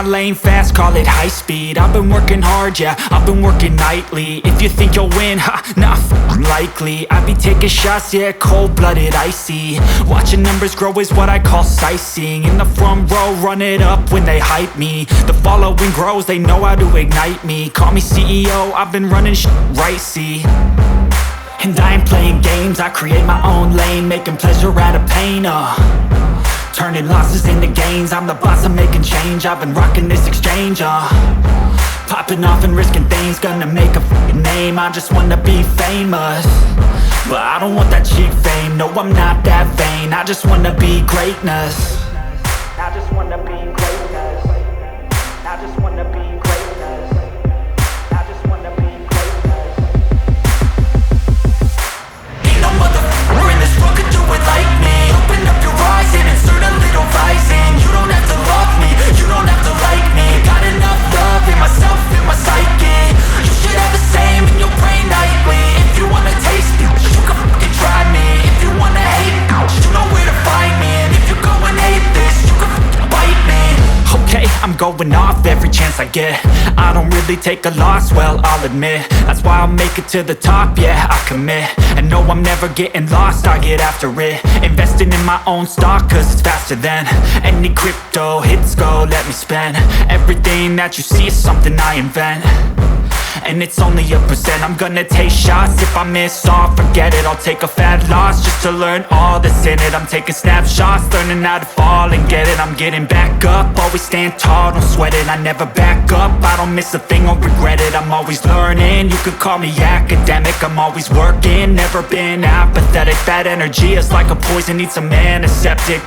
lane fast, call it high speed. I've been working hard, yeah, I've been working nightly. If you think you'll win, ha, not likely. I be taking shots, yeah, cold-blooded, icy. Watching numbers grow is what I call sightseeing. In the front row, run it up when they hype me. The following grows, they know how to ignite me. Call me CEO, I've been running right, see. And I ain't playing games, I create my own lane, making pleasure out of pain, turning losses into gains. I'm the boss, I'm making change. I've been rocking this exchange, popping off and risking things. Gonna make a f***ing name. I just wanna be famous, but I don't want that cheap fame. No, I'm not that vain. I just wanna be greatness. I just wanna be greatness. I just wanna be greatness. I just wanna be greatness. Ain't no motherfucker in this world could do it like me. Open up your eyes and insert a little rising. You don't have to love me, you don't have to like me. Got enough love in myself, in my psyche. You should have the same in your brain nightly. If you wanna taste me, you can fucking try me. If you wanna hate me, you know where to find me. And if you go and hate this, you can fucking bite me. Okay, I'm going off every chance I get. I don't really take a loss, well, I'll admit. That's why I'll make it to the top, yeah, I commit. And no, I'm never getting lost, I get after it. Investing in my own stock, cause it's faster than any crypto hits go, let me spend. Everything that you see is something I invent, and it's only a percent. I'm gonna take shots, if I miss all, forget it. I'll take a fat loss just to learn all that's in it. I'm taking snapshots, learning how to fall and get it. I'm getting back up, always stand tall, don't sweat it. I never back up, I don't miss a thing or regret it. I'm always learning, you could call me academic. I'm always working, never been apathetic. That energy is like a poison, needs some antiseptic.